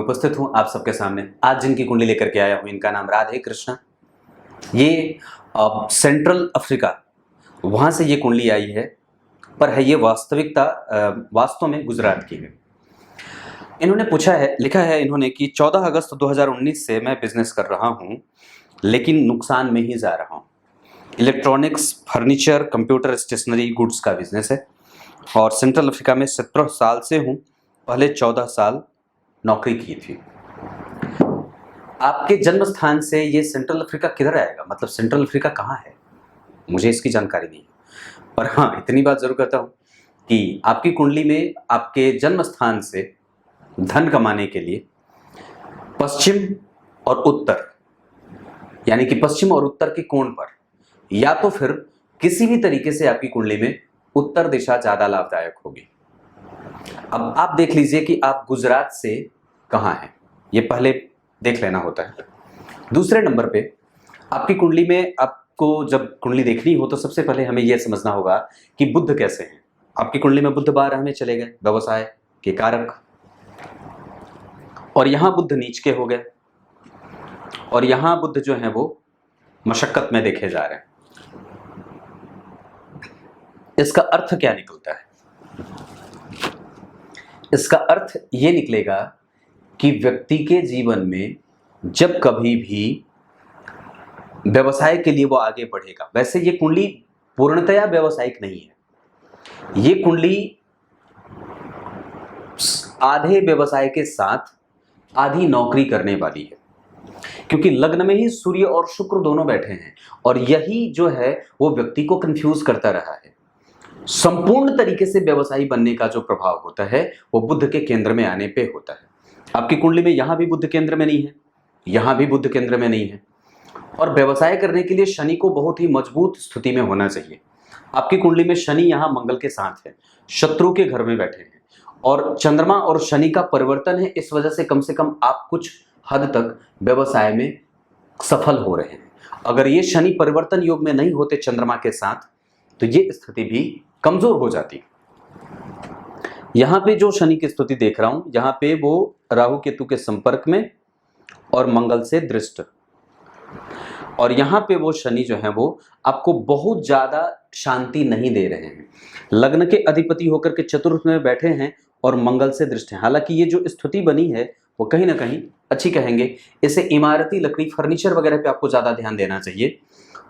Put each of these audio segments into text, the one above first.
उपस्थित हूं आप सबके सामने। आज जिनकी कुंडली लेकर के आया हूं इनका नाम राधे कृष्णा। ये सेंट्रल अफ्रीका वहां से ये कुंडली आई है, पर है ये वास्तव में गुजरात की है। इन्होंने लिखा है इन्होंने कि 14 अगस्त 2019 से मैं बिजनेस कर रहा हूं, लेकिन नुकसान में ही जा रहा हूं। Electronics, furniture, computer, stationery goods का बिजनेस है और सेंट्रल अफ्रीका में 17 साल से हूं। पहले 14 साल नौकरी की थी। आपके जन्म स्थान से ये सेंट्रल अफ्रीका किधर आएगा, मतलब सेंट्रल अफ्रीका कहाँ है, मुझे इसकी जानकारी नहीं है। पर हाँ, इतनी बात जरूर कहता हूँ कि आपकी कुंडली में आपके जन्म स्थान से धन कमाने के लिए पश्चिम और उत्तर, यानी कि पश्चिम और उत्तर के कोण पर, या तो फिर किसी भी तरीके से आपकी कुंडली में उत्तर दिशा ज्यादा लाभदायक होगी। अब आप देख लीजिए कि आप गुजरात से कहाँ हैं, ये पहले देख लेना होता है। दूसरे नंबर पे आपकी कुंडली में आपको जब कुंडली देखनी हो तो सबसे पहले हमें यह समझना होगा कि बुध कैसे हैं। आपकी कुंडली में बुध 12 में चले गए, व्यवसाय के कारक, और यहां बुध नीच के हो गए, और यहां बुध जो है वो मशक्कत में देखे जा रहे हैं। इसका अर्थ क्या निकलता है? इसका अर्थ ये निकलेगा कि व्यक्ति के जीवन में जब कभी भी व्यवसाय के लिए वो आगे बढ़ेगा, वैसे ये कुंडली पूर्णतया व्यवसायिक नहीं है, ये कुंडली आधे व्यवसाय के साथ आधी नौकरी करने वाली है, क्योंकि लग्न में ही सूर्य और शुक्र दोनों बैठे हैं और यही जो है वो व्यक्ति को कंफ्यूज करता रहा है। संपूर्ण तरीके से व्यवसायी बनने का जो प्रभाव होता है वो बुध के केंद्र में आने पे होता है। आपकी कुंडली में यहां भी बुध केंद्र में नहीं है, यहां भी बुध केंद्र में नहीं है, और व्यवसाय करने के लिए शनि को बहुत ही मजबूत स्थिति में होना चाहिए। आपकी कुंडली में शनि यहां मंगल के साथ है, शत्रु के घर में बैठे हैं, और चंद्रमा और शनि का परिवर्तन है। इस वजह से कम आप कुछ हद तक व्यवसाय में सफल हो रहे हैं। अगर ये शनि परिवर्तन योग में नहीं होते चंद्रमा के साथ तो ये स्थिति भी कमजोर हो जाती। यहां पे जो शनि की स्थिति देख रहा हूं, यहां पे वो राहु केतु के संपर्क में और मंगल से दृष्ट, और यहां पे वो शनि जो है वो आपको बहुत ज्यादा शांति नहीं दे रहे हैं। लग्न के अधिपति होकर के चतुर्थ में बैठे हैं और मंगल से दृष्ट हैं। हालांकि ये जो स्थिति बनी है वो कहीं ना कहीं अच्छी कहेंगे। इसे इमारती लकड़ी, फर्नीचर वगैरह पे आपको ज्यादा ध्यान देना चाहिए,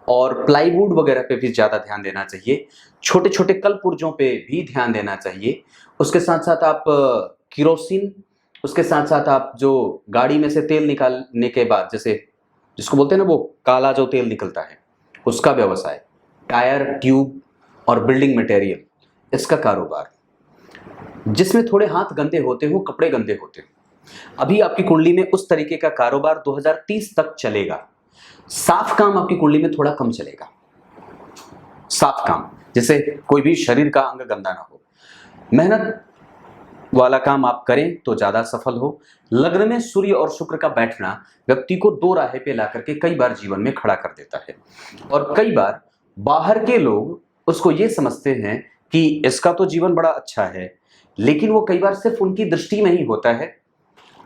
और प्लाईवुड वगैरह पे भी ज्यादा ध्यान देना चाहिए। छोटे छोटे कल पुर्जों पे भी ध्यान देना चाहिए। उसके साथ साथ आप किरोसिन, उसके साथ साथ आप जो गाड़ी में से तेल निकालने के बाद, जैसे जिसको बोलते हैं ना वो काला जो तेल निकलता है, उसका व्यवसाय, टायर, ट्यूब और बिल्डिंग मटेरियल, इसका कारोबार, जिसमें थोड़े हाथ गंदे होते हो, कपड़े गंदे होते हो, अभी आपकी कुंडली में उस तरीके का कारोबार 2030 तक चलेगा। साफ काम आपकी कुंडली में थोड़ा कम चलेगा। साफ काम, जैसे कोई भी शरीर का अंग गंदा ना हो, मेहनत वाला काम आप करें तो ज्यादा सफल हो। लग्न में सूर्य और शुक्र का बैठना व्यक्ति को दो राह पे ला करके कई बार जीवन में खड़ा कर देता है, और कई बार बाहर के लोग उसको ये समझते हैं कि इसका तो जीवन बड़ा अच्छा है, लेकिन वो कई बार सिर्फ उनकी दृष्टि में ही होता है।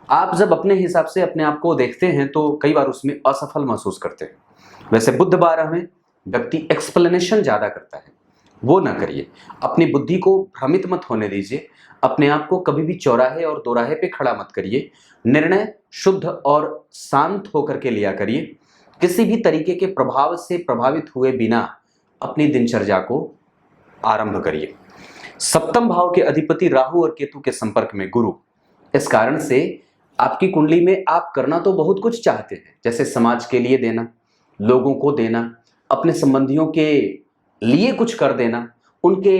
आप जब अपने हिसाब से अपने आप को देखते हैं तो कई बार उसमें असफल महसूस करते हैं। वैसे बुध 12 में व्यक्ति एक्सप्लेनेशन ज्यादा करता है, वो ना करिए। अपनी बुद्धि को भ्रमित मत होने दीजिए। अपने आप को कभी भी चौराहे और दोराहे पे खड़ा मत करिए। निर्णय शुद्ध और शांत होकर के लिया करिए। किसी भी तरीके के प्रभाव से प्रभावित हुए बिना अपनी दिनचर्या को आरंभ करिए। सप्तम भाव के अधिपति राहु और केतु के संपर्क में गुरु, इस कारण से आपकी कुंडली में आप करना तो बहुत कुछ चाहते हैं, जैसे समाज के लिए देना, लोगों को देना, अपने संबंधियों के लिए कुछ कर देना, उनके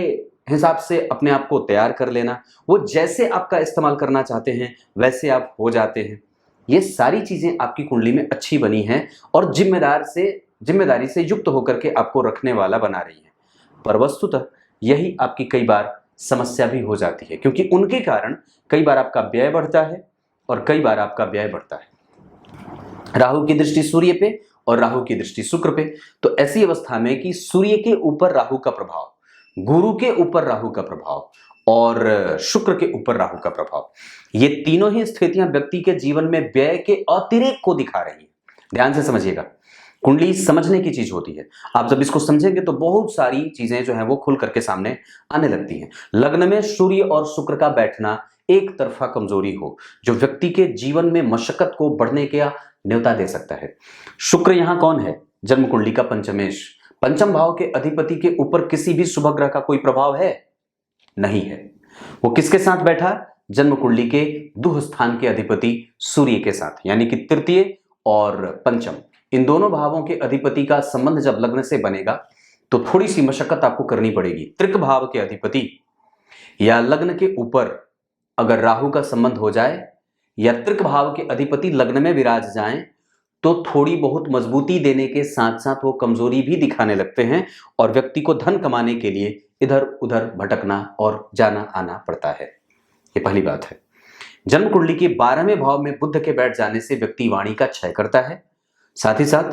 हिसाब से अपने आप को तैयार कर लेना। वो जैसे आपका इस्तेमाल करना चाहते हैं वैसे आप हो जाते हैं। ये सारी चीजें आपकी कुंडली में अच्छी बनी हैं और जिम्मेदारी से युक्त होकर के आपको रखने वाला बना रही है। पर वस्तुतः यही आपकी कई बार समस्या भी हो जाती है, क्योंकि उनके कारण कई बार आपका व्यय बढ़ता है और कई बार आपका व्यय बढ़ता है। राहु की दृष्टि सूर्य पे और राहु की दृष्टि शुक्र पे, तो ऐसी अवस्था में कि सूर्य के ऊपर राहु का प्रभाव, गुरु के ऊपर राहु का प्रभाव और शुक्र के ऊपर राहु का प्रभाव, ये तीनों ही स्थितियां व्यक्ति के जीवन में व्यय के अतिरेक को दिखा रही है। ध्यान से समझिएगा, कुंडली समझने की चीज होती है। आप जब इसको समझेंगे तो बहुत सारी चीजें जो है वो खुल करके सामने आने लगती हैं। लग्न में सूर्य और शुक्र का बैठना एक तरफा कमजोरी हो, जो व्यक्ति के जीवन में मशक्कत को बढ़ने का न्योता दे सकता है। शुक्र यहां कौन है? जन्म कुंडली का पंचमेश। पंचम भाव के अधिपति के ऊपर किसी भी शुभ ग्रह का कोई प्रभाव है? नहीं है। वो किसके साथ बैठा? जन्म कुंडली के दुह स्थान के अधिपति सूर्य के साथ, यानी कि तृतीय और पंचम, इन दोनों भावों के अधिपति का संबंध जब लग्न से बनेगा तो थोड़ी सी मशक्कत आपको करनी पड़ेगी। त्रिक भाव के अधिपति या लग्न के ऊपर अगर राहु का संबंध हो जाए या त्रिक भाव के अधिपति लग्न में विराज जाएं तो थोड़ी बहुत मजबूती देने के साथ साथ वो कमजोरी भी दिखाने लगते हैं और व्यक्ति को धन कमाने के लिए इधर उधर भटकना और जाना आना पड़ता है। ये पहली बात है। जन्म कुंडली के 12वें भाव में बुध के बैठ जाने से व्यक्ति वाणी का क्षय करता है। साथ ही साथ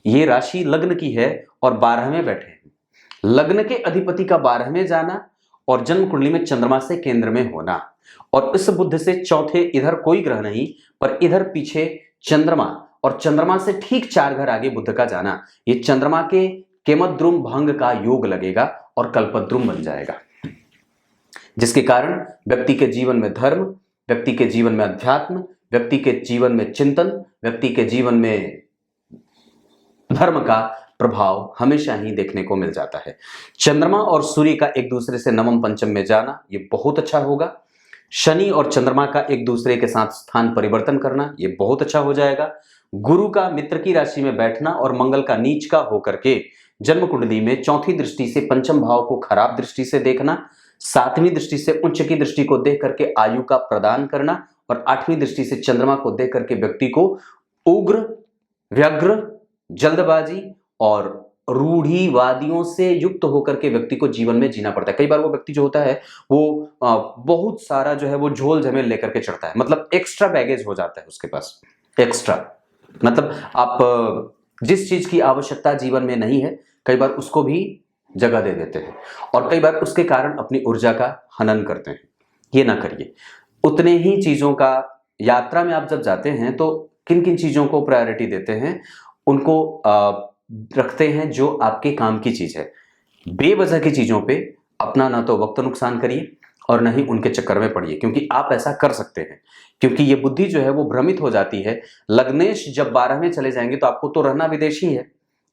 ये राशि लग्न की है और 12वें बैठे हैं। लग्न के अधिपति का 12वें जाना और जन्म कुंडली में चंद्रमा से केंद्र में होना और इस बुध से चौथे इधर कोई ग्रह नहीं पर इधर पीछे चंद्रमा और चंद्रमा से ठीक 4 घर आगे बुध का जाना, ये चंद्रमा के केमद्रुम भंग का योग लगेगा और कल्पद्रुम बन जाएगा, जिसके कारण व्यक्ति के जीवन में धर्म, व्यक्ति के जीवन में अध्यात्म, व्यक्ति के जीवन में चिंतन, व्यक्ति के जीवन में धर्म का प्रभाव हमेशा ही देखने को मिल जाता है। चंद्रमा और सूर्य का एक दूसरे से नवम पंचम में जाना ये बहुत अच्छा होगा। शनि और चंद्रमा का एक दूसरे के साथ स्थान परिवर्तन करना ये बहुत अच्छा हो जाएगा। गुरु का मित्र की राशि में बैठना और मंगल का नीच का होकर के जन्म कुंडली में चौथी दृष्टि से पंचम भाव को खराब दृष्टि से देखना, 7वीं दृष्टि से उच्च की दृष्टि को देख करके आयु का प्रदान करना और 8वीं दृष्टि से चंद्रमा को देख करके व्यक्ति को उग्र, व्यग्र, जल्दबाजी और रूढ़िवादियों से युक्त होकर के व्यक्ति को जीवन में जीना पड़ता है। कई बार वो व्यक्ति जो होता है वो बहुत सारा जो है वो झोल झमेल लेकर के चढ़ता है, मतलब एक्स्ट्रा बैगेज हो जाता है उसके पास। एक्स्ट्रा मतलब आप जिस चीज की आवश्यकता जीवन में नहीं है कई बार उसको भी जगह दे देते हैं और कई बार उसके कारण अपनी ऊर्जा का हनन करते हैं। ये ना करिए। उतने ही चीजों का यात्रा में आप जब जाते हैं तो किन किन चीजों को प्रायोरिटी देते हैं, उनको रखते हैं जो आपके काम की चीज है। बेवजह की चीजों पे अपना ना तो वक्त नुकसान करिए और न ही उनके चक्कर में पड़िए, क्योंकि आप ऐसा कर सकते हैं। क्योंकि ये बुद्धि जो है वो भ्रमित हो जाती है। लग्नेश जब 12 में चले जाएंगे तो आपको तो रहना विदेशी है,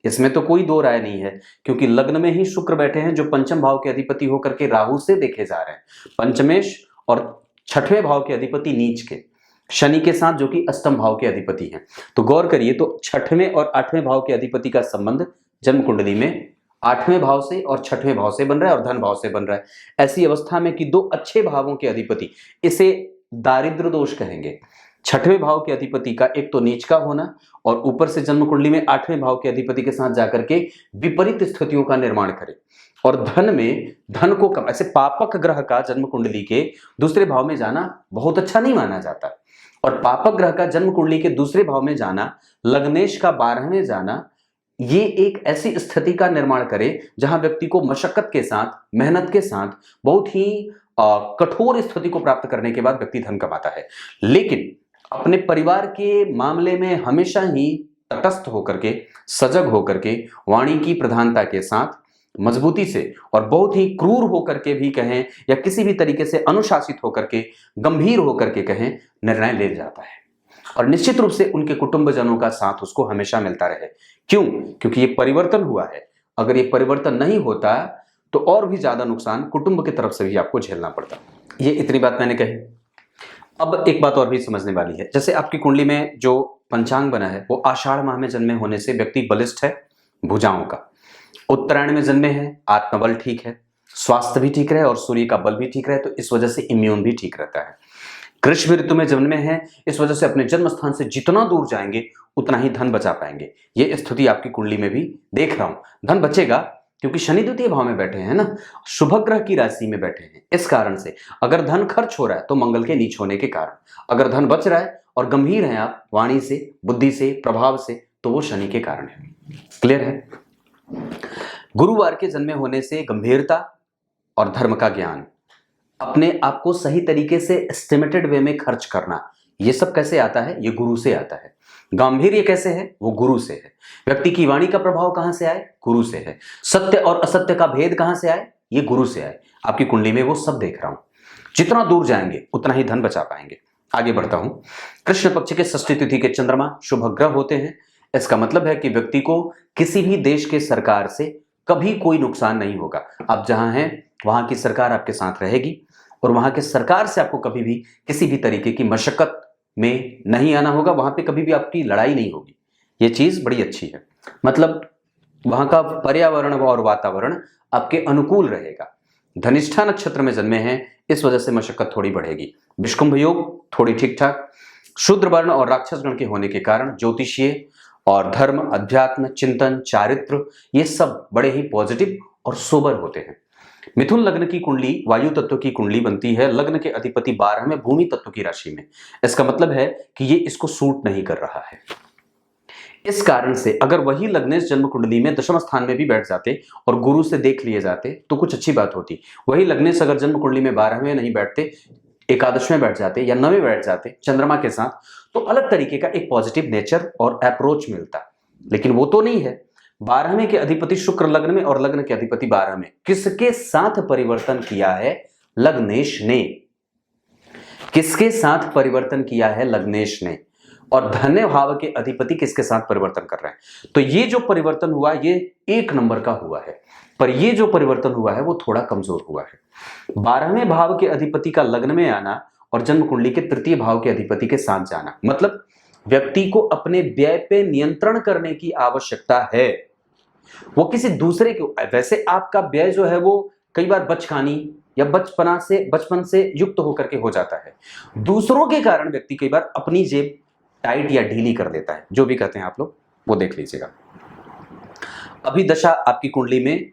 इसमें तो कोई दो राय नहीं है, क्योंकि लग्न में ही शुक्र बैठे हैं जो पंचम भाव के अधिपति होकर के राहु से देखे जा रहे हैं। पंचमेश और 6वें भाव के अधिपति नीच के शनि के साथ जो कि अष्टम भाव के अधिपति हैं। तो गौर करिए, तो 6वें और 8वें भाव के अधिपति का संबंध जन्म कुंडली में 8वें भाव से और 6वें भाव से बन रहा है और धन भाव से बन रहा है। ऐसी अवस्था में कि दो अच्छे भावों के अधिपति, इसे दारिद्र दोष कहेंगे। 6वें भाव के अधिपति का एक तो नीच का होना और ऊपर से जन्म कुंडली में 8वें भाव के अधिपति के साथ जाकर के विपरीत स्थितियों का निर्माण करे और धन में धन को कम, ऐसे पापक ग्रह का जन्म कुंडली के दूसरे भाव में जाना बहुत अच्छा नहीं माना जाता। और पापक ग्रह का जन्म कुंडली के दूसरे भाव में जाना, लग्नेश का 12वें जाना, ये एक ऐसी स्थिति का निर्माण करे जहां व्यक्ति को मशक्कत के साथ, मेहनत के साथ, बहुत ही कठोर स्थिति को प्राप्त करने के बाद व्यक्ति धन कमाता है। लेकिन अपने परिवार के मामले में हमेशा ही तटस्थ होकर के, सजग होकर के, वाणी की प्रधानता के साथ, मजबूती से और बहुत ही क्रूर होकर के भी कहें या किसी भी तरीके से अनुशासित होकर के, गंभीर होकर के कहें, निर्णय ले जाता है और निश्चित रूप से उनके कुटुंबजनों का साथ उसको हमेशा मिलता रहे। क्यों? क्योंकि ये परिवर्तन हुआ है। अगर ये परिवर्तन नहीं होता तो और भी ज्यादा नुकसान कुटुंब की तरफ से भी आपको झेलना पड़ता। ये इतनी बात मैंने कही। अब एक बात और भी समझने वाली है। जैसे आपकी कुंडली में जो पंचांग बना है वो आषाढ़ माह में जन्मे होने से व्यक्ति बलिष्ठ है, भुजाओं का। उत्तरायण में जन्मे हैं, आत्मबल ठीक है, स्वास्थ्य भी ठीक रहे और सूर्य का बल भी ठीक रहे, तो इस वजह से इम्यून भी ठीक रहता है। ग्रीष्म ऋतु में जन्मे हैं, इस वजह से अपने जन्म स्थान से जितना दूर जाएंगे उतना ही धन बचा पाएंगे। ये स्थिति आपकी कुंडली में भी देख रहा हूं। धन बचेगा क्योंकि शनि द्वितीय भाव में बैठे हैं ना, शुभ ग्रह की राशि में बैठे हैं। इस कारण से अगर धन खर्च हो रहा है तो मंगल के नीच होने के कारण, अगर धन बच रहा है और गंभीर हैं आप वाणी से, बुद्धि से, प्रभाव से, तो वो शनि के कारण है। क्लियर है? गुरुवार के जन्मे होने से गंभीरता और धर्म का ज्ञान, अपने आप को सही तरीके से एस्टिमेटेड वे में खर्च करना, ये सब कैसे आता है? ये गुरु से आता है। गांभीर्य कैसे है? वो गुरु से है। व्यक्ति की वाणी का प्रभाव कहां से आए? गुरु से है। सत्य और असत्य का भेद कहां से आए? ये गुरु से आए। आपकी कुंडली में वो सब देख रहा हूं। जितना दूर जाएंगे उतना ही धन बचा पाएंगे। आगे बढ़ता हूं। कृष्ण पक्ष के षष्ठी तिथि के चंद्रमा शुभ ग्रह होते हैं। इसका मतलब है कि व्यक्ति को किसी भी देश के सरकार से कभी कोई नुकसान नहीं होगा। आप जहां हैं वहां की सरकार आपके साथ रहेगी और वहां के सरकार से आपको कभी भी किसी भी तरीके की मशक्कत में नहीं आना होगा। वहां पे कभी भी आपकी लड़ाई नहीं होगी। ये चीज बड़ी अच्छी है। मतलब वहां का पर्यावरण और वातावरण आपके अनुकूल रहेगा। धनिष्ठा नक्षत्र में जन्मे हैं, इस वजह से मशक्कत थोड़ी बढ़ेगी। विषकुंभ योग थोड़ी ठीक ठाक। शूद्र वर्ण और राक्षस गण के होने के कारण ज्योतिषीय और धर्म, अध्यात्म, चिंतन, चारित्र, ये सब बड़े ही पॉजिटिव और सोबर होते हैं। मिथुन लग्न की कुंडली वायु तत्व की कुंडली बनती है। लग्न के अधिपति 12 में भूमि तत्व की राशि में। इसका मतलब है कि ये इसको सूट नहीं कर रहा है। इस कारण से अगर वही लग्नेश जन्म कुंडली में दशम स्थान में भी बैठ जाते और गुरु से देख लिए जाते तो कुछ अच्छी बात होती। वही लग्नेश अगर जन्म कुंडली में 12वें नहीं बैठते, एकादश में बैठ जाते या 9वें बैठ जाते चंद्रमा के साथ, तो अलग तरीके का एक पॉजिटिव नेचर और अप्रोच मिलता। लेकिन वो तो नहीं है। 12वें के अधिपति शुक्र लग्न में और लग्न के अधिपति 12 में। किसके साथ परिवर्तन किया है? लग्नेश ने। किसके साथ परिवर्तन किया है? लग्नेश ने। और धन्य भाव के अधिपति किसके साथ परिवर्तन कर रहे हैं? तो ये जो परिवर्तन हुआ ये एक नंबर का हुआ है, पर ये जो परिवर्तन हुआ है वो थोड़ा कमजोर हुआ है। 12वें भाव के अधिपति का लग्न में आना और जन्म कुंडली के तृतीय भाव के अधिपति के साथ जाना, मतलब व्यक्ति को अपने व्यय पे नियंत्रण करने की आवश्यकता है। वो किसी दूसरे के, वैसे आपका व्यय जो है वो कई बार बचकानी या बचपन से युक्त होकर के हो जाता है। दूसरों के कारण व्यक्ति कई बार अपनी जेब टाइट या ढीली कर देता है। जो भी कहते हैं आप लोग वो देख लीजिएगा। अभी दशा आपकी कुंडली में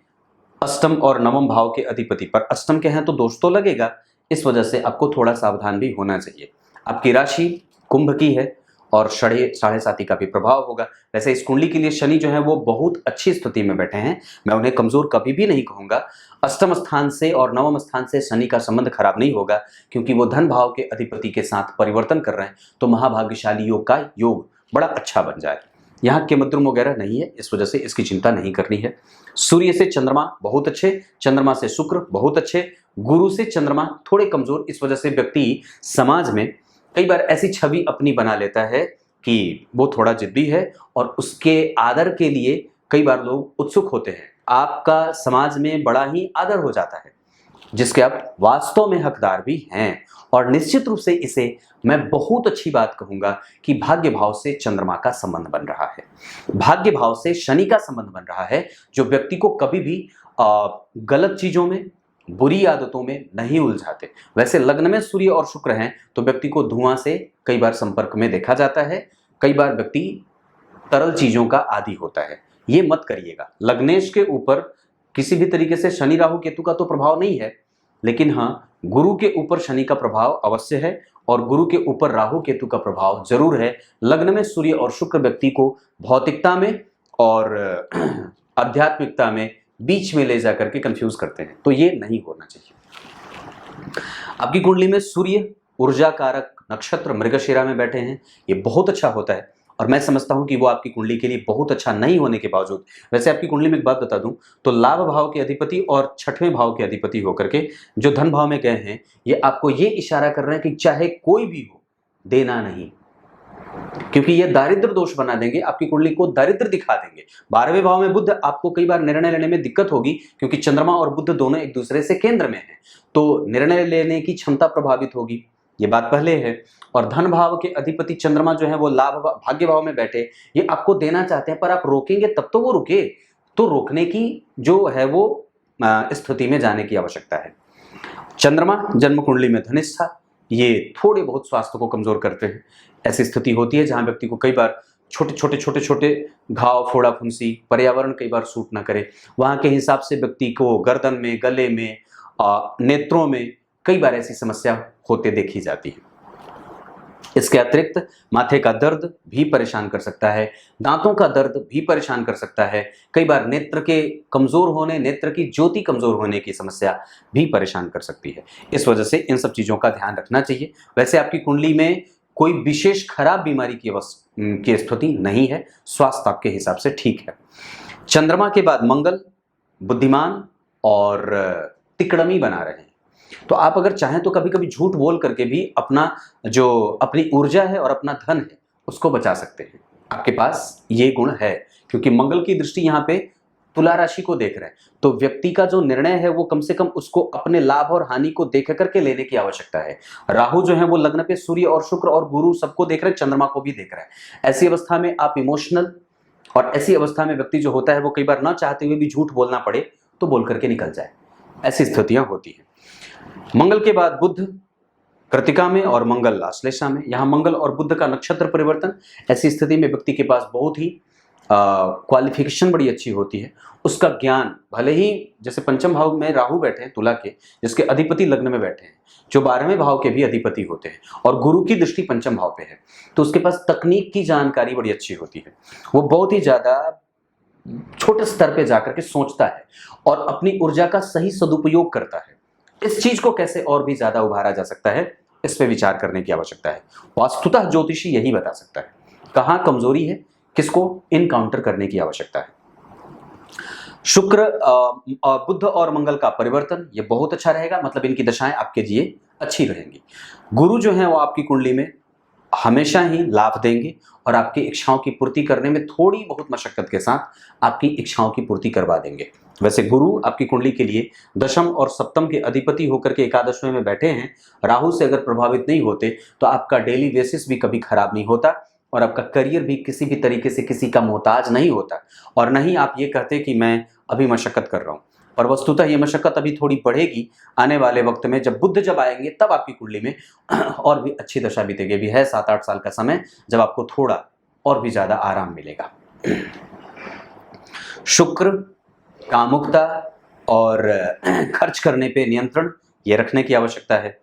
अष्टम और नवम भाव के अधिपति पर, अष्टम के हैं तो दोष तो लगेगा, इस वजह से आपको थोड़ा सावधान भी होना चाहिए। आपकी राशि कुंभ की है और साढ़े साथी का भी प्रभाव होगा। वैसे इस कुंडली के लिए शनि जो है वो बहुत अच्छी स्थिति में बैठे हैं। मैं उन्हें कमजोर कभी भी नहीं कहूंगा। अष्टम स्थान से और नवम स्थान से शनि का संबंध खराब नहीं होगा, क्योंकि वो धन भाव के अधिपति के साथ परिवर्तन कर रहे हैं। तो महाभाग्यशाली योग का योग बड़ा अच्छा बन जाए। यहाँ केमद्रुम वगैरह नहीं है, इस वजह से इसकी चिंता नहीं करनी है। सूर्य से चंद्रमा बहुत अच्छे, चंद्रमा से शुक्र बहुत अच्छे, गुरु से चंद्रमा थोड़े कमजोर। इस वजह से व्यक्ति समाज में कई बार ऐसी छवि अपनी बना लेता है कि वो थोड़ा जिद्दी है और उसके आदर के लिए कई बार लोग उत्सुक होते हैं। आपका समाज में बड़ा ही आदर हो जाता है, जिसके आप वास्तव में हकदार भी हैं। और निश्चित रूप से इसे मैं बहुत अच्छी बात कहूंगा कि भाग्य भाव से चंद्रमा का संबंध बन रहा है, भाग्य भाव से शनि का संबंध बन रहा है, जो व्यक्ति को कभी भी गलत चीजों में, बुरी आदतों में नहीं उलझाते। वैसे लग्न में सूर्य और शुक्र हैं तो व्यक्ति को धुआं से कई बार संपर्क में देखा जाता है। कई बार व्यक्ति तरल चीजों का आदी होता है। ये मत करिएगा। लग्नेश के ऊपर किसी भी तरीके से शनि राहु केतु का तो प्रभाव नहीं है, लेकिन हाँ गुरु के ऊपर शनि का प्रभाव अवश्य है और गुरु के ऊपर राहु केतु का प्रभाव जरूर है। लग्न में सूर्य और शुक्र व्यक्ति को भौतिकता में और आध्यात्मिकता में बीच में ले जाकर के कंफ्यूज करते हैं, तो ये नहीं होना चाहिए। आपकी कुंडली में सूर्य ऊर्जा कारक नक्षत्र मृगशिरा में बैठे हैं, ये बहुत अच्छा होता है और मैं समझता हूं कि वो आपकी कुंडली के लिए बहुत अच्छा नहीं होने के बावजूद, वैसे आपकी कुंडली में एक बात बता दूं तो लाभ भाव के अधिपति और छठवें भाव के अधिपति होकर के जो धन भाव में गए हैं, ये आपको ये इशारा कर रहे हैं कि चाहे कोई भी हो देना नहीं, क्योंकि ये दारिद्र दोष बना देंगे, आपकी कुंडली को दारिद्र दिखा देंगे। 12वें भाव में बुध, आपको कई बार निर्णय लेने में दिक्कत होगी क्योंकि चंद्रमा और बुध दोनों एक दूसरे से केंद्र में हैं, तो निर्णय लेने की क्षमता प्रभावित होगी, ये बात पहले है। और धन भाव के अधिपति चंद्रमा जो है वो लाभ भाग्य भाव में बैठे, ये आपको देना चाहते हैं पर आप रोकेंगे तब तो वो रुके, तो रोकने की जो है वो स्थिति में जाने की आवश्यकता है। चंद्रमा जन्म कुंडली में धनिष्ठा, ये थोड़े बहुत स्वास्थ्य को कमजोर करते हैं। ऐसी स्थिति होती है जहां व्यक्ति को कई बार छोटे घाव, फोड़ा फुंसी, पर्यावरण कई बार सूट ना करे, वहां के हिसाब से व्यक्ति को गर्दन में, गले में, नेत्रों में कई बार ऐसी समस्या होते देखी जाती है। इसके अतिरिक्त माथे का दर्द भी परेशान कर सकता है, दांतों का दर्द भी परेशान कर सकता है, कई बार नेत्र के कमजोर होने, नेत्र की ज्योति कमजोर होने की समस्या भी परेशान कर सकती है। इस वजह से इन सब चीजों का ध्यान रखना चाहिए। वैसे आपकी कुंडली में कोई विशेष खराब बीमारी की स्थिति नहीं है, स्वास्थ्य आपके हिसाब से ठीक है। चंद्रमा के बाद मंगल बुद्धिमान और तिकड़मी बना रहे हैं, तो आप अगर चाहें तो कभी कभी झूठ बोल करके भी अपनी ऊर्जा है और अपना धन है उसको बचा सकते हैं। आपके पास ये गुण है, क्योंकि मंगल की दृष्टि यहाँ पे तुला राशि को देख रहे हैं, तो व्यक्ति का जो निर्णय है वो कम से कम उसको अपने लाभ और हानि को देख करके लेने की आवश्यकता है। राहु जो है वो लग्न पे सूर्य और शुक्र और गुरु सबको देख रहे हैं, चंद्रमा को भी देख रहे हैं। ऐसी अवस्था में आप इमोशनल, और ऐसी अवस्था में व्यक्ति जो होता है वो कई बार ना चाहते हुए भी झूठ बोलना पड़े तो बोल करके निकल जाए, ऐसी स्थितियां होती हैं। मंगल के बाद बुध कृतिका में और मंगल आश्लेषा में। यहाँ मंगल और बुध का नक्षत्र परिवर्तन, ऐसी स्थिति में व्यक्ति के पास बहुत ही क्वालिफिकेशन बड़ी अच्छी होती है। उसका ज्ञान, भले ही जैसे पंचम भाव में राहु बैठे हैं तुला के, जिसके अधिपति लग्न में बैठे हैं, जो 12वें भाव के भी अधिपति होते हैं, और गुरु की दृष्टि पंचम भाव पे है, तो उसके पास तकनीक की जानकारी बड़ी अच्छी होती है। वो बहुत ही ज्यादा छोटे स्तर पे जाकर के सोचता है और अपनी ऊर्जा का सही सदुपयोग करता है। इस चीज को कैसे और भी ज्यादा उभारा जा सकता है, इस पे विचार करने की आवश्यकता है। वास्तुतः ज्योतिषी यही बता सकता है कहाँ कमजोरी है, किसको इनकाउंटर करने की आवश्यकता है। शुक्र बुध और मंगल का परिवर्तन ये बहुत अच्छा रहेगा, मतलब इनकी दशाएं आपके लिए अच्छी रहेंगी। गुरु जो है वो आपकी कुंडली में हमेशा ही लाभ देंगे और आपकी इच्छाओं की पूर्ति करने में थोड़ी बहुत मशक्कत के साथ आपकी इच्छाओं की पूर्ति करवा देंगे। वैसे गुरु आपकी कुंडली के लिए दशम और सप्तम के अधिपति होकर के एकादशवें में बैठे हैं। राहु से अगर प्रभावित नहीं होते तो आपका डेली बेसिस भी कभी खराब नहीं होता और आपका करियर भी किसी भी तरीके से किसी का मोहताज नहीं होता, और नहीं आप ये कहते कि मैं अभी मशक्कत कर रहा हूँ। पर वस्तुतः ये मशक्कत अभी थोड़ी बढ़ेगी आने वाले वक्त में, जब बुध जब आएंगे तब आपकी कुंडली में और भी अच्छी दशा बीतेगी। भी है 7-8 साल का समय जब आपको थोड़ा और भी ज्यादा आराम मिलेगा। शुक्र कामुकता और खर्च करने पे नियंत्रण ये रखने की आवश्यकता है।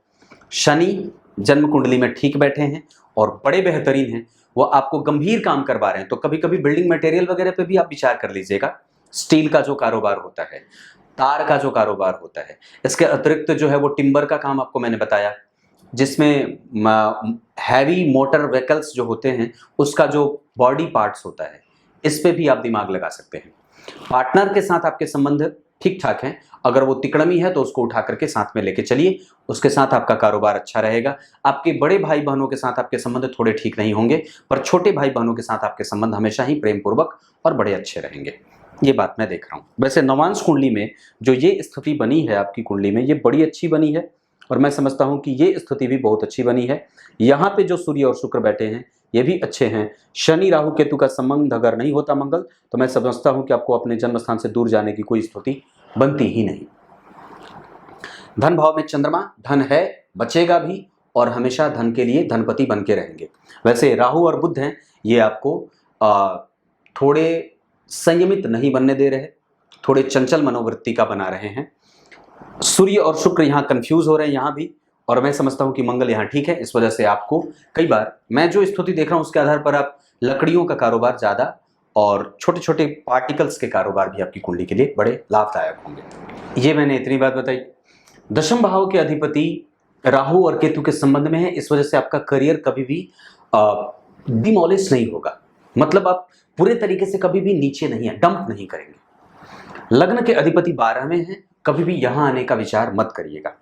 शनि जन्म कुंडली में ठीक बैठे हैं और बड़े बेहतरीन हैं, वो आपको गंभीर काम करवा रहे हैं, तो कभी कभी बिल्डिंग मटेरियल वगैरह पे भी आप विचार कर लीजिएगा। स्टील का जो कारोबार होता है, तार का जो कारोबार होता है, इसके अतिरिक्त जो है वो टिम्बर का काम आपको मैंने बताया, जिसमें हैवी मोटर व्हीकल्स जो होते हैं उसका जो बॉडी पार्ट्स होता है, इस पे भी आप दिमाग लगा सकते हैं। पार्टनर के साथ आपके संबंध ठीक ठाक हैं, अगर वो तिकड़मी है तो उसको उठा करके साथ में लेके चलिए, उसके साथ आपका कारोबार अच्छा रहेगा। आपके बड़े भाई बहनों के साथ आपके संबंध थोड़े ठीक नहीं होंगे, पर छोटे भाई बहनों के साथ आपके संबंध हमेशा ही प्रेम पूर्वक और बड़े अच्छे रहेंगे। ये बात मैं देख रहा हूँ। वैसे नवांश कुंडली में जो ये स्थिति बनी है आपकी कुंडली में, ये बड़ी अच्छी बनी है और मैं समझता हूँ कि ये स्थिति भी बहुत अच्छी बनी है। यहाँ पे जो सूर्य और शुक्र बैठे हैं ये भी अच्छे हैं। शनि राहु केतु का संबंध अगर नहीं होता मंगल, तो मैं समझता हूँ कि आपको अपने जन्म स्थान से दूर जाने की कोई स्थिति बनती ही नहीं। धन भाव में चंद्रमा, धन है, बचेगा भी और हमेशा धन के लिए धनपति बन के रहेंगे। वैसे राहु और बुध हैं, ये आपको थोड़े संयमित नहीं बनने दे रहे, थोड़े चंचल मनोवृत्ति का बना रहे हैं। सूर्य और शुक्र यहाँ कंफ्यूज हो रहे हैं यहाँ भी, और मैं समझता हूँ कि मंगल यहाँ ठीक है। इस वजह से आपको कई बार मैं जो स्थिति देख रहा हूँ उसके आधार पर आप लकड़ियों का कारोबार ज़्यादा और छोटे छोटे पार्टिकल्स के कारोबार भी आपकी कुंडली के लिए बड़े लाभदायक होंगे। ये मैंने इतनी बात बताई। दशम भाव के अधिपति राहु और केतु के संबंध में है, इस वजह से आपका करियर कभी भी डिमोलिश नहीं होगा, मतलब आप पूरे तरीके से कभी भी नीचे नहीं है, डंप नहीं करेंगे। लग्न के अधिपति 12 में है, कभी भी यहां आने का विचार मत करिएगा।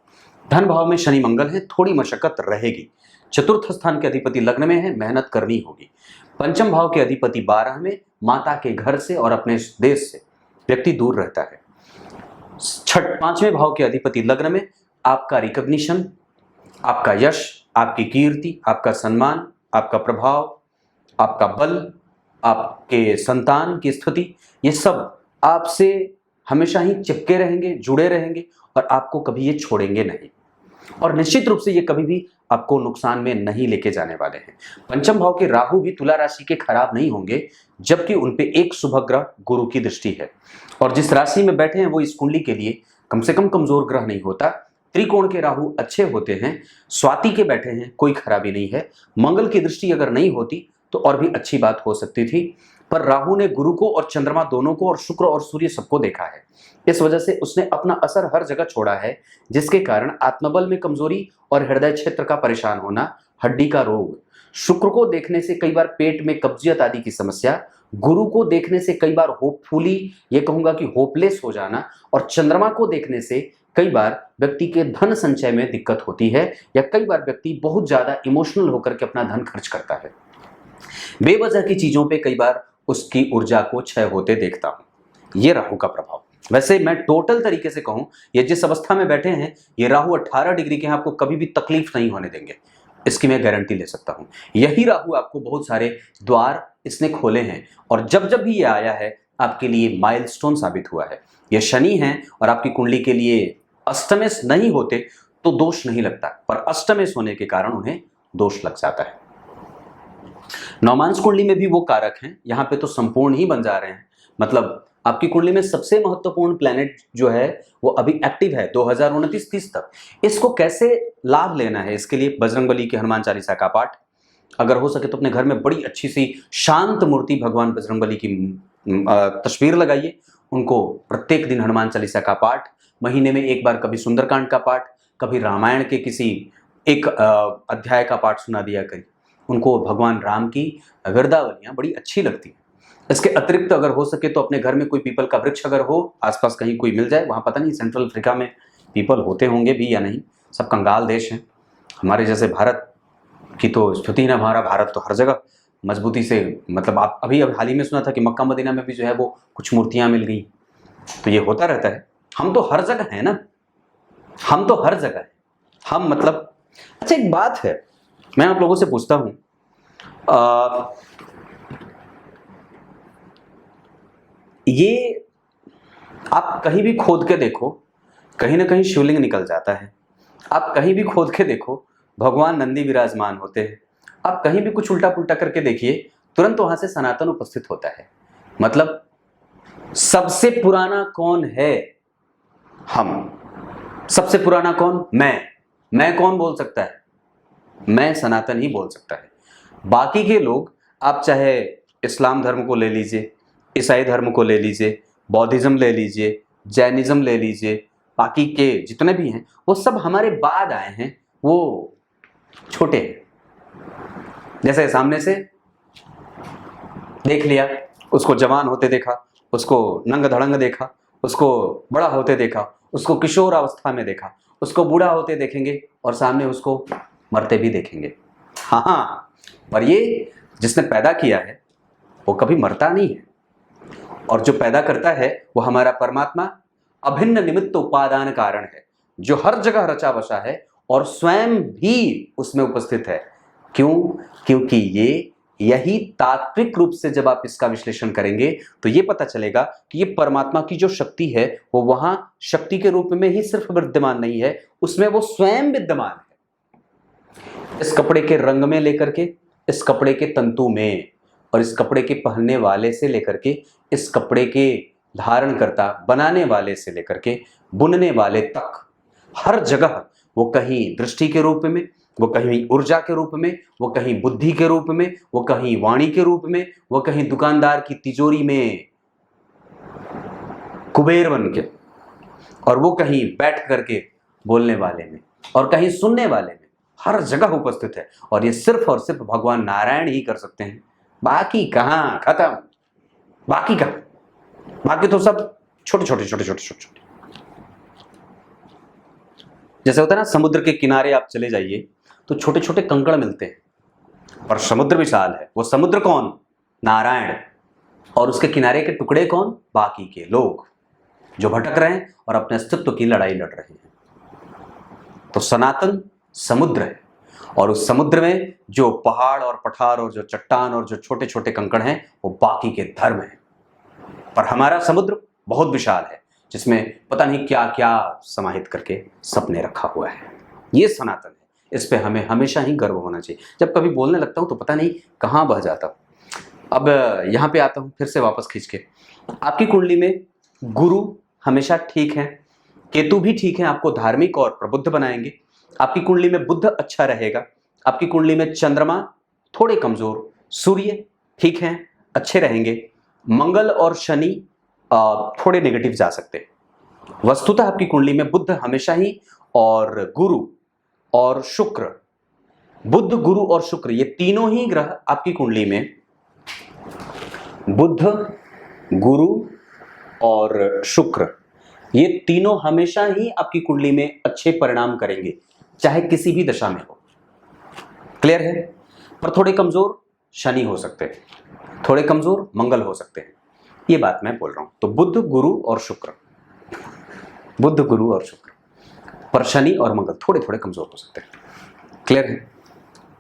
धन भाव में शनि मंगल है, थोड़ी मशक्कत रहेगी। चतुर्थ स्थान के अधिपति लग्न में है, मेहनत करनी होगी। पंचम भाव के अधिपति 12 में, माता के घर से और अपने देश से व्यक्ति दूर रहता है। 5वें भाव के अधिपति लग्न में, आपका रिकॉग्निशन, आपका यश, आपकी कीर्ति, आपका सम्मान, आपका प्रभाव, आपका बल, आपके संतान की स्थिति, ये सब आपसे हमेशा ही चिपके रहेंगे, जुड़े रहेंगे और आपको कभी ये छोड़ेंगे नहीं, और निश्चित रूप से ये कभी भी आपको नुकसान में नहीं लेके जाने वाले हैं। पंचम भाव के राहु भी तुला राशि के खराब नहीं होंगे, जबकि उनपे एक शुभ ग्रह गुरु की दृष्टि है, और जिस राशि में बैठे हैं वो इस कुंडली के लिए कम से कम कमजोर ग्रह नहीं होता, त्रिकोण के राहु अच्छे होते हैं, स्वाति के बैठे हैं, कोई खराबी नहीं है। मंगल की दृष्टि अगर नहीं होती तो और भी अच्छी बात हो सकती थी, पर राहु ने गुरु को और चंद्रमा दोनों को और शुक्र और सूर्य सबको देखा है। इस वजह से उसने अपना असर हर जगह छोड़ा है, जिसके कारण आत्मबल में कमजोरी और हृदय क्षेत्र का परेशान होना, हड्डी का रोग, शुक्र को देखने से कई बार पेट में कब्जियत आदि की समस्या, गुरु को देखने से कई बार होपफुली, ये कहूंगा कि होपलेस हो जाना, और चंद्रमा को देखने से कई बार व्यक्ति के धन संचय में दिक्कत होती है, या कई बार व्यक्ति बहुत ज्यादा इमोशनल होकर के अपना धन खर्च करता है। बेवजह की चीजों पे कई बार उसकी ऊर्जा को क्षय होते देखता हूं। ये राहु का प्रभाव। वैसे मैं टोटल तरीके से कहूं, ये जिस अवस्था में बैठे हैं, ये राहु 18 डिग्री के हैं, आपको कभी भी तकलीफ नहीं होने देंगे, इसकी मैं गारंटी ले सकता हूं। यही राहु आपको बहुत सारे द्वार इसने खोले हैं, और जब जब भी ये आया है आपके लिए माइलस्टोन साबित हुआ है। ये शनि है और आपकी कुंडली के लिए अष्टमेश नहीं होते तो दोष नहीं लगता, पर अष्टमेश होने के कारण उन्हें दोष लग जाता है। नवमांश कुंडली में भी वो कारक हैं, यहाँ पे तो संपूर्ण ही बन जा रहे हैं। मतलब आपकी कुंडली में सबसे महत्वपूर्ण प्लैनेट जो है वो अभी एक्टिव है 2029-30 तक। इसको कैसे लाभ लेना है, इसके लिए बजरंगबली के हनुमान चालीसा का पाठ, अगर हो सके तो अपने घर में बड़ी अच्छी सी शांत मूर्ति भगवान बजरंगबली की तस्वीर लगाइए, उनको प्रत्येक दिन हनुमान चालीसा का पाठ, महीने में एक बार कभी सुंदरकांड का पाठ, कभी रामायण के किसी एक अध्याय का पाठ सुना दिया करिए। उनको भगवान राम की गिरदावलियां बड़ी अच्छी लगती हैं। इसके अतिरिक्त अगर हो सके तो अपने घर में कोई पीपल का वृक्ष अगर हो, आसपास कहीं कोई मिल जाए, वहां पता नहीं सेंट्रल अफ्रीका में पीपल होते होंगे भी या नहीं, सब कंगाल देश हैं। हमारे जैसे भारत की तो स्थिति ना, हमारा भारत तो हर जगह मजबूती से, मतलब आप अभी हाल ही में सुना था कि मक्का मदीना में भी जो है वो कुछ मूर्तियां मिल गई, तो ये होता रहता है। हम तो हर जगह है ना, हम तो हर जगह है, हम मतलब। अच्छा एक बात है, मैं आप लोगों से पूछता हूं, ये आप कहीं भी खोद के देखो, कहीं ना कहीं शिवलिंग निकल जाता है। आप कहीं भी खोद के देखो, भगवान नंदी विराजमान होते हैं। आप कहीं भी कुछ उल्टा पुल्टा करके देखिए, तुरंत वहां से सनातन उपस्थित होता है। मतलब सबसे पुराना कौन है? हम। सबसे पुराना कौन? मैं कौन बोल सकता है? मैं सनातन ही बोल सकता है। बाकी के लोग, आप चाहे इस्लाम धर्म को ले लीजिए, ईसाई धर्म को ले लीजिए, बौद्धिज्म ले लीजिए, जैनिज्म ले लीजिए, बाकी के जितने भी हैं वो सब हमारे बाद आए हैं, वो छोटे हैं। जैसे सामने से देख लिया, उसको जवान होते देखा, उसको नंग धड़ंग देखा, उसको बड़ा होते देखा, उसको किशोर अवस्था में देखा, उसको बूढ़ा होते देखेंगे, और सामने उसको मरते भी देखेंगे। हाँ, पर ये जिसने पैदा किया है वो कभी मरता नहीं है, और जो पैदा करता है वो हमारा परमात्मा अभिन्न निमित्त उपादान कारण है, जो हर जगह रचा बसा है और स्वयं भी उसमें उपस्थित है। क्यों? क्योंकि यही तात्विक रूप से जब आप इसका विश्लेषण करेंगे तो ये पता चलेगा कि ये परमात्मा की जो शक्ति है वो वहां शक्ति के रूप में ही सिर्फ विद्यमान नहीं है, उसमें वो स्वयं विद्यमान है। इस कपड़े के रंग में लेकर के, इस कपड़े के तंतु में, और इस कपड़े के पहनने वाले से लेकर के, इस कपड़े के धारणकर्ता बनाने वाले से लेकर के बुनने वाले तक, हर जगह वो कहीं दृष्टि के रूप में, वो कहीं ऊर्जा के रूप में, वो कहीं बुद्धि के रूप में, वो कहीं वाणी के रूप में, वो कहीं दुकानदार की तिजोरी में कुबेर बन के, और वो कहीं बैठ करके बोलने वाले में, और कहीं सुनने वाले में, हर जगह उपस्थित है। और ये सिर्फ और सिर्फ भगवान नारायण ही कर सकते हैं। बाकी कहां? खत्म। बाकी कहां? बाकी तो सब छोटे छोटे छोटे छोटे छोटे छोटे। जैसे होता है ना, समुद्र के किनारे आप चले जाइए तो छोटे छोटे कंकड़ मिलते हैं, पर समुद्र विशाल है। वो समुद्र कौन? नारायण। और उसके किनारे के टुकड़े कौन? बाकी के लोग जो भटक रहे हैं और अपने अस्तित्व की लड़ाई लड़ रहे हैं। तो सनातन समुद्र है, और उस समुद्र में जो पहाड़ और पठार और जो चट्टान और जो छोटे छोटे कंकड़ हैं वो बाकी के धर्म हैं। पर हमारा समुद्र बहुत विशाल है, जिसमें पता नहीं क्या क्या समाहित करके सपने रखा हुआ है। ये सनातन है, इस पे हमें हमेशा ही गर्व होना चाहिए। जब कभी बोलने लगता हूं तो पता नहीं कहां बह जाता हूं। अब यहां पे आता हूं फिर से वापस खींच के। आपकी कुंडली में गुरु हमेशा ठीक है, केतु भी ठीक है, आपको धार्मिक और प्रबुद्ध बनाएंगे। आपकी कुंडली में बुध अच्छा रहेगा। आपकी कुंडली में चंद्रमा थोड़े कमजोर, सूर्य ठीक हैं, अच्छे रहेंगे। मंगल और शनि थोड़े नेगेटिव जा सकते हैं। वस्तुतः आपकी कुंडली में बुध हमेशा ही, और गुरु और शुक्र, बुध, गुरु और शुक्र, ये तीनों ही ग्रह आपकी कुंडली में, बुध, गुरु और शुक्र, ये तीनों हमेशा ही आपकी कुंडली में अच्छे परिणाम करेंगे, चाहे किसी भी दशा में हो। क्लियर है? पर थोड़े कमजोर शनि हो सकते हैं, थोड़े कमजोर मंगल हो सकते हैं, ये बात मैं बोल रहा हूं। तो बुध, गुरु और शुक्र, बुध, गुरु और शुक्र, पर शनि और मंगल थोड़े थोड़े कमजोर हो सकते हैं। क्लियर है?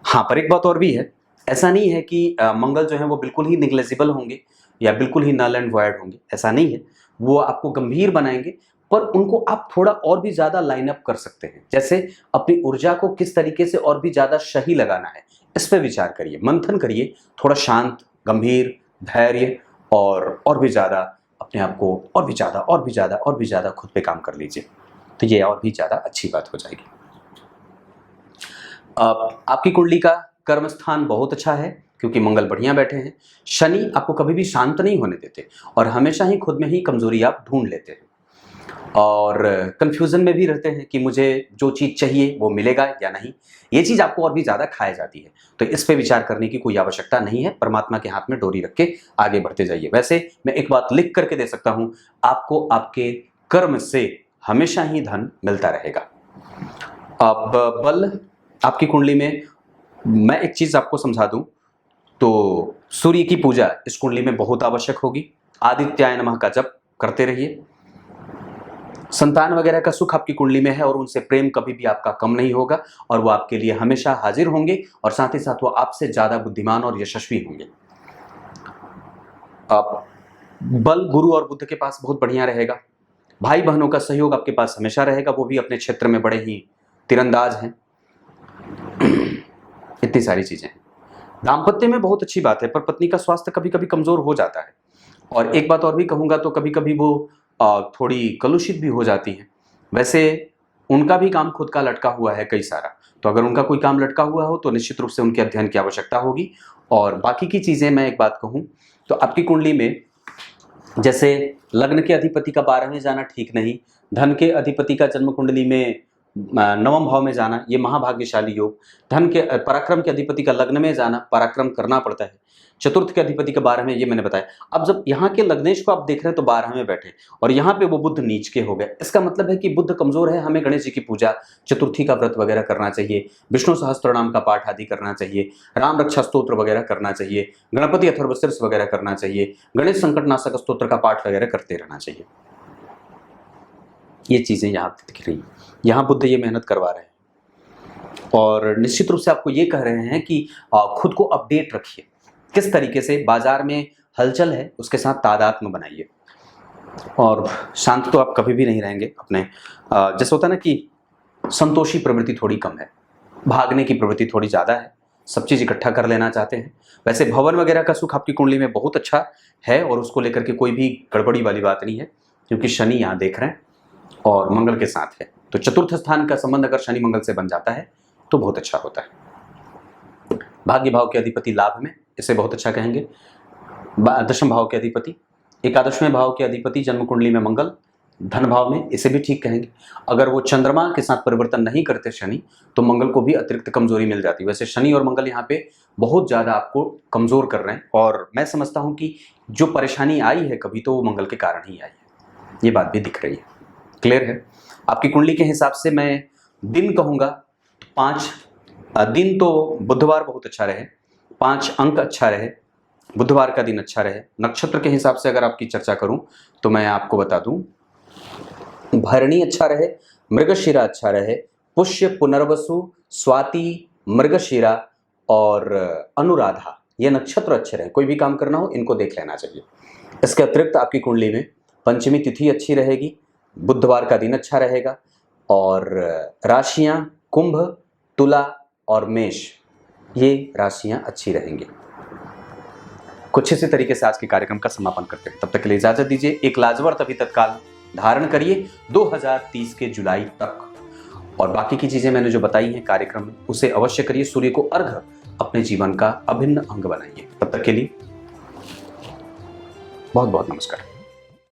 हाँ, पर एक बात और भी है, ऐसा नहीं है कि मंगल जो है वो बिल्कुल ही निग्लेजिबल होंगे या बिल्कुल ही नल एंड वॉइड होंगे, ऐसा नहीं है। वो आपको गंभीर बनाएंगे, पर उनको आप थोड़ा और भी ज्यादा लाइन अप कर सकते हैं। जैसे अपनी ऊर्जा को किस तरीके से और भी ज्यादा सही लगाना है, इस पर विचार करिए, मंथन करिए, थोड़ा शांत, गंभीर, धैर्य, और भी ज्यादा अपने आप को और भी ज्यादा खुद पे काम कर लीजिए, तो ये और भी ज्यादा अच्छी बात हो जाएगी। आपकी कुंडली का कर्म स्थान बहुत अच्छा है, क्योंकि मंगल बढ़िया बैठे हैं। शनि आपको कभी भी शांत नहीं होने देते, और हमेशा ही खुद में ही कमजोरी आप ढूंढ लेते हैं, और कंफ्यूजन में भी रहते हैं कि मुझे जो चीज चाहिए वो मिलेगा या नहीं। ये चीज आपको और भी ज्यादा खाई जाती है, तो इस पे विचार करने की कोई आवश्यकता नहीं है। परमात्मा के हाथ में डोरी रख के आगे बढ़ते जाइए। वैसे मैं एक बात लिख करके दे सकता हूं, आपको आपके कर्म से हमेशा ही धन मिलता रहेगा। अब बल आपकी कुंडली में, मैं एक चीज आपको समझा दूं, तो सूर्य की पूजा इस कुंडली में बहुत आवश्यक होगी। आदित्याय नमः का जप करते रहिए। संतान वगैरह का सुख आपकी कुंडली में है, और उनसे प्रेम कभी भी आपका कम नहीं होगा, और वो आपके लिए हमेशा हाजिर होंगे, और साथ ही साथ वो आपसे ज्यादा बुद्धिमान और यशस्वी होंगे। आप बल गुरु और बुध के पास बहुत बढ़िया रहेगा। भाई बहनों का सहयोग आपके पास हमेशा रहेगा, वो भी अपने क्षेत्र में बड़े ही तीरंदाज हैं। इतनी सारी चीजें हैं। दाम्पत्य में बहुत अच्छी बात है, पर पत्नी का स्वास्थ्य कभी कभी कमजोर हो जाता है। और एक बात और भी कहूंगा, तो कभी कभी वो थोड़ी कलुषित भी हो जाती है। वैसे उनका भी काम खुद का लटका हुआ है कई सारा, तो अगर उनका कोई काम लटका हुआ हो तो निश्चित रूप से उनके अध्ययन की आवश्यकता होगी। और बाकी की चीजें, मैं एक बात कहूं तो आपकी कुंडली में जैसे लग्न के अधिपति का 12वें जाना ठीक नहीं, धन के अधिपति का जन्म कुंडली में 9वें भाव में जाना, ये महाभाग्यशाली योग। धन के पराक्रम के अधिपति का लग्न में जाना, पराक्रम करना पड़ता है। चतुर्थ के अधिपति का 12वें, ये मैंने बताया। अब जब यहाँ के लग्नेश को आप देख रहे हैं तो 12वें बैठे, और यहाँ पे वो बुध नीच के हो गए, इसका मतलब है कि बुध कमजोर है। हमें गणेश जी की पूजा, चतुर्थी का व्रत वगैरह करना चाहिए, विष्णु सहस्त्रनाम का पाठ आदि करना चाहिए, राम रक्षा स्तोत्र वगैरह करना चाहिए, गणपति अथर्वशीर्ष वगैरह करना चाहिए, गणेश संकटनाशक स्तोत्र का पाठ वगैरह करते रहना चाहिए। ये चीजें यहाँ दिख रही है, यहाँ बुद्ध ये मेहनत करवा रहे हैं, और निश्चित रूप से आपको ये कह रहे हैं कि खुद को अपडेट रखिए। किस तरीके से बाजार में हलचल है उसके साथ तादात्म्य बनाइए, और शांत तो आप कभी भी नहीं रहेंगे अपने। जैसे होता है ना कि संतोषी प्रवृत्ति थोड़ी कम है, भागने की प्रवृत्ति थोड़ी ज़्यादा है, सब चीज़ इकट्ठा कर लेना चाहते हैं। वैसे भवन वगैरह का सुख आपकी कुंडली में बहुत अच्छा है, और उसको लेकर के कोई भी गड़बड़ी वाली बात नहीं है, क्योंकि शनि यहाँ देख रहे हैं और मंगल के साथ है। तो चतुर्थ स्थान का संबंध अगर शनि मंगल से बन जाता है तो बहुत अच्छा होता है। भाग्य भाव के अधिपति लाभ में, इसे बहुत अच्छा कहेंगे। दशम भाव के अधिपति, एकादशवें भाव के अधिपति जन्म कुंडली में मंगल, धन भाव में, इसे भी ठीक कहेंगे। अगर वो चंद्रमा के साथ परिवर्तन नहीं करते शनि, तो मंगल को भी अतिरिक्त कमजोरी मिल जाती है। वैसे शनि और मंगल यहाँ पे बहुत ज्यादा आपको कमजोर कर रहे हैं, और मैं समझता हूँ कि जो परेशानी आई है कभी, तो वो मंगल के कारण ही आई है, ये बात भी दिख रही है। क्लियर है? आपकी कुंडली के हिसाब से मैं दिन कहूँगा 5 दिन, तो बुधवार बहुत अच्छा रहे, 5 अंक अच्छा रहे, बुधवार का दिन अच्छा रहे। नक्षत्र के हिसाब से अगर आपकी चर्चा करूं तो मैं आपको बता दूं, भरणी अच्छा रहे, मृगशिरा अच्छा रहे, पुष्य, पुनर्वसु, स्वाति, मृगशिरा और अनुराधा, ये नक्षत्र अच्छे रहे। कोई भी काम करना हो इनको देख लेना चाहिए। इसके अतिरिक्त आपकी कुंडली में पंचमी तिथि अच्छी रहेगी, बुधवार का दिन अच्छा रहेगा, और राशियां कुंभ, तुला और मेष, ये राशियां अच्छी रहेंगी। कुछ इसी तरीके से आज के कार्यक्रम का समापन करते हैं। तब तक के लिए इजाजत दीजिए। एक लाजवाब तभी तत्काल धारण करिए 2030 के जुलाई तक। और बाकी की चीजें मैंने जो बताई हैं कार्यक्रम में, उसे अवश्य करिए। सूर्य को अर्घ अपने जीवन का अभिन्न अंग बनाइए। तब तक के लिए बहुत बहुत नमस्कार।